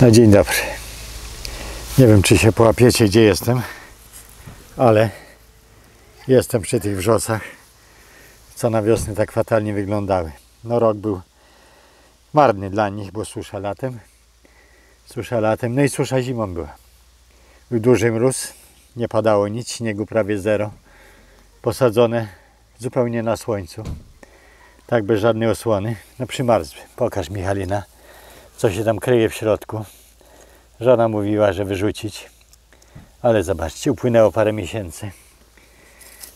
No dzień dobry. Nie wiem, czy się połapiecie, gdzie jestem, ale jestem przy tych wrzosach, co na wiosnę tak fatalnie wyglądały. No rok był marny dla nich, bo susza latem, no i susza zimą była. Był duży mróz, nie padało nic, śniegu prawie zero, posadzone zupełnie na słońcu, tak bez żadnej osłony, no przymarzły. Pokaż, Michalina, co się tam kryje w środku. Żona mówiła, że wyrzucić, ale zobaczcie, upłynęło parę miesięcy.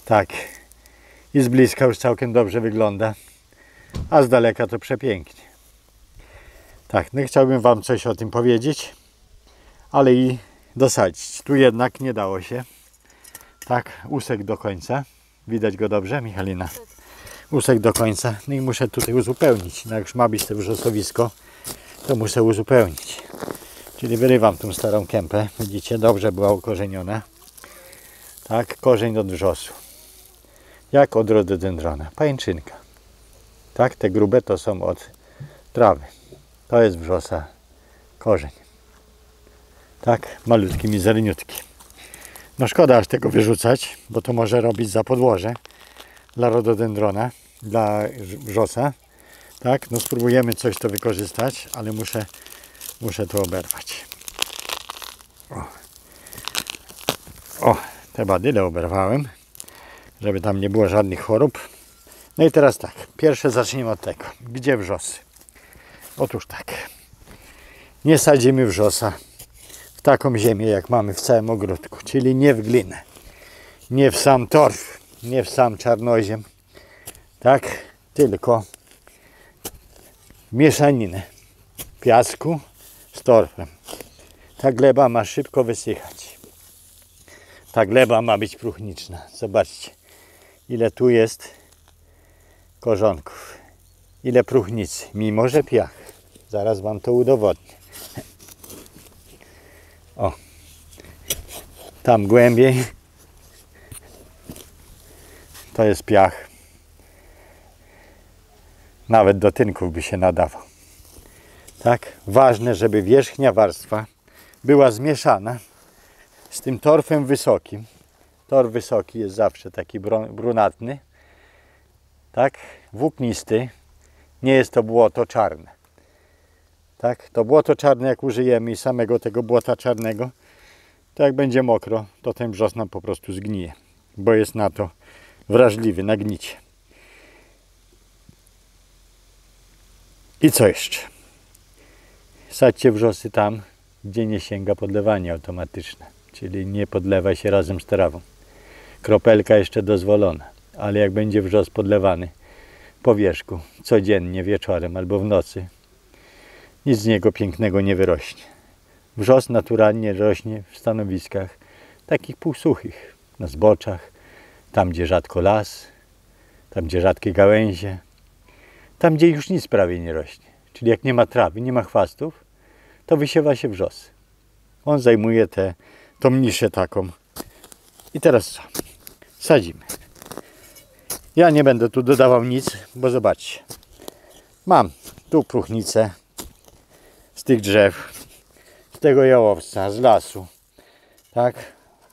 Tak, i z bliska już całkiem dobrze wygląda, a z daleka to przepięknie. Tak, no i chciałbym Wam coś o tym powiedzieć, ale i dosadzić. Tu jednak nie dało się. Tak, usek do końca. Widać go dobrze, Michalina? Usek do końca. No i muszę tutaj uzupełnić. No jak już ma być to wrzosowisko, to muszę uzupełnić. Czyli wyrywam tą starą kępę. Widzicie, dobrze była ukorzeniona. Tak, korzeń od wrzosu. Jak od rododendrona. Pajęczynka. Tak, te grube to są od trawy. To jest wrzosa korzeń. Tak, malutki, mizerniutki. No szkoda aż tego wyrzucać, bo to może robić za podłoże dla rododendrona, dla wrzosa. Tak, no spróbujemy coś to wykorzystać, ale muszę to oberwać. O, te badyle oberwałem, żeby tam nie było żadnych chorób. No i teraz tak, pierwsze zacznijmy od tego. Gdzie wrzosy? Otóż tak, nie sadzimy wrzosa w taką ziemię, jak mamy w całym ogródku, czyli nie w glinę, nie w sam torf, nie w sam czarnoziem, tak, tylko mieszaninę piasku z torfem. Ta gleba ma szybko wysychać. Ta gleba ma być próchniczna. Zobaczcie, ile tu jest korzonków, ile próchnicy, mimo że piach. Zaraz Wam to udowodnię. O, tam głębiej to jest piach. Nawet do tynków by się nadawał. Tak, ważne, żeby wierzchnia warstwa była zmieszana z tym torfem wysokim. Torf wysoki jest zawsze taki brunatny, tak, włóknisty. Nie jest to błoto czarne. Tak, to błoto czarne, jak użyjemy i samego tego błota czarnego, to jak będzie mokro, to ten wrzos nam po prostu zgnije, bo jest na to wrażliwy, na gnicie. I co jeszcze? Sadźcie wrzosy tam, gdzie nie sięga podlewanie automatyczne, czyli nie podlewa się razem z trawą. Kropelka jeszcze dozwolona, ale jak będzie wrzos podlewany po wierzchu, codziennie, wieczorem albo w nocy, nic z niego pięknego nie wyrośnie. Wrzos naturalnie rośnie w stanowiskach takich półsuchych, na zboczach, tam gdzie rzadko las, tam gdzie rzadkie gałęzie, tam gdzie już nic prawie nie rośnie. Czyli jak nie ma trawy, nie ma chwastów, to wysiewa się wrzos. On zajmuje tą niszę taką. I teraz co? Sadzimy. Ja nie będę tu dodawał nic, bo zobaczcie. Mam tu próchnicę z tych drzew, z tego jałowca, z lasu. Tak?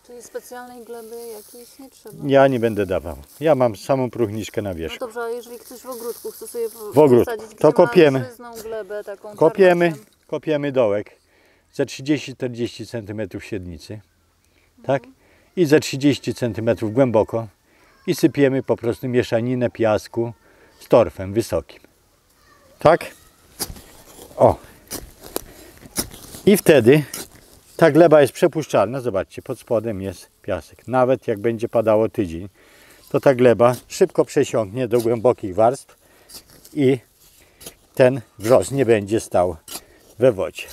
Czyli specjalnej gleby jakiejś nie trzeba? Ja nie będę dawał. Ja mam samą próchniczkę na wierzchu. No dobrze, a jeżeli ktoś w ogródku chce sobie W ogródku. posadzić, To kopiemy. Glebę, taką Kopiemy dołek za 30-40 cm średnicy. Tak? I za 30 cm głęboko. I sypiemy po prostu mieszaninę piasku z torfem wysokim. Tak? O. I wtedy ta gleba jest przepuszczalna. Zobaczcie, pod spodem jest piasek. Nawet jak będzie padało tydzień, to ta gleba szybko przesiąknie do głębokich warstw i ten wrzos nie będzie stał we wodzie.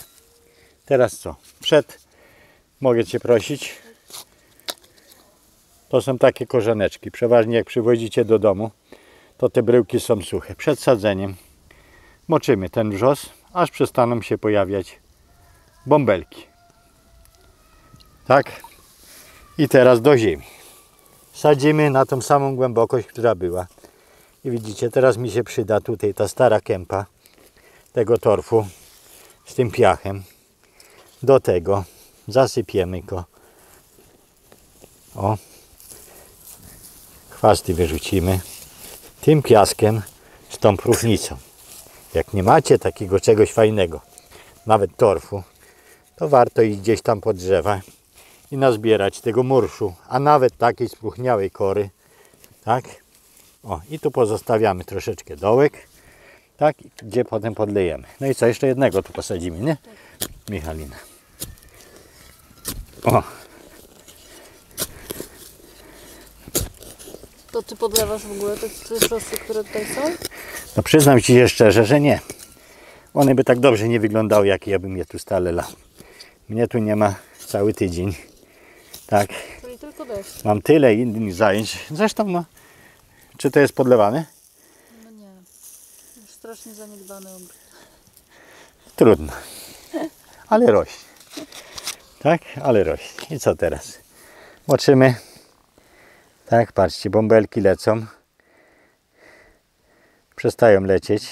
Teraz co? Mogę Cię prosić. To są takie korzoneczki. Przeważnie jak przywozicie do domu, to te bryłki są suche. Przed sadzeniem moczymy ten wrzos, aż przestaną się pojawiać bąbelki. Tak? I teraz do ziemi. Sadzimy na tą samą głębokość, która była. I widzicie, teraz mi się przyda tutaj ta stara kępa tego torfu z tym piachem. do tego zasypiemy go. O. Chwasty wyrzucimy tym piaskiem z tą próchnicą. Jak nie macie takiego czegoś fajnego, nawet torfu, to warto iść gdzieś tam pod drzewa i nazbierać tego murszu, a nawet takiej spróchniałej kory, tak? O, i tu pozostawiamy troszeczkę dołek, tak? Gdzie potem podlejemy. No i co, jeszcze jednego tu posadzimy, nie? Michalina. O. To ty podlewasz w ogóle te wrzosy, które tutaj są? No przyznam ci się szczerze, że nie. One by tak dobrze nie wyglądały, jak ja bym je tu stale lał. Mnie tu nie ma cały tydzień. Tak. Czyli tylko deszcz. Mam tyle innych zajęć. Zresztą, no, czy to jest podlewane? No nie. Już strasznie zaniedbany obrót. Trudno. Ale rośnie. Tak? Ale rośnie. I co teraz? Moczymy. Tak, patrzcie, bąbelki lecą. Przestają lecieć.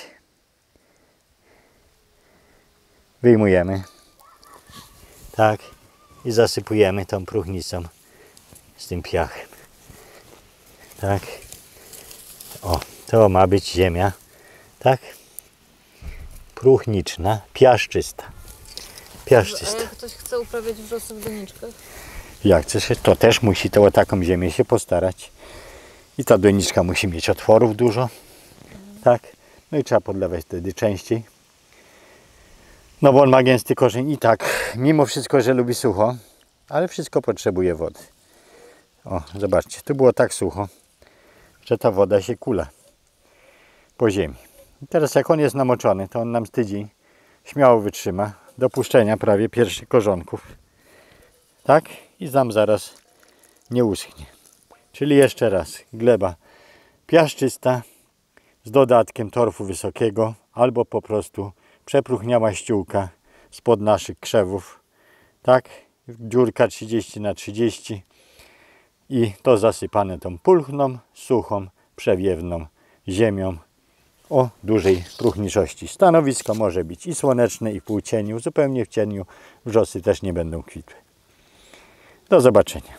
Wyjmujemy. Tak. I zasypujemy tą próchnicą z tym piachem. Tak. O, to ma być ziemia. Tak. Próchniczna, piaszczysta. A Piaszczysta. jak ktoś chce uprawiać wrzosy w doniczkach? Jak chcesz, to też musi to o taką ziemię się postarać. I ta doniczka musi mieć otworów dużo. Tak. No i trzeba podlewać wtedy częściej. No bo on ma gęsty korzeń i tak, mimo wszystko, że lubi sucho, ale wszystko potrzebuje wody. O, zobaczcie, tu było tak sucho, że ta woda się kula po ziemi. I teraz jak on jest namoczony, to on nam z tydzień śmiało wytrzyma do puszczenia prawie pierwszych korzonków. Tak? I nam zaraz nie uschnie. Czyli jeszcze raz, gleba piaszczysta z dodatkiem torfu wysokiego albo po prostu przepróchniała ściółka spod naszych krzewów. Tak? Dziurka 30×30 i to zasypane tą pulchną, suchą, przewiewną ziemią o dużej próchniczości. Stanowisko może być i słoneczne, i w półcieniu. Zupełnie w cieniu wrzosy też nie będą kwitły. Do zobaczenia.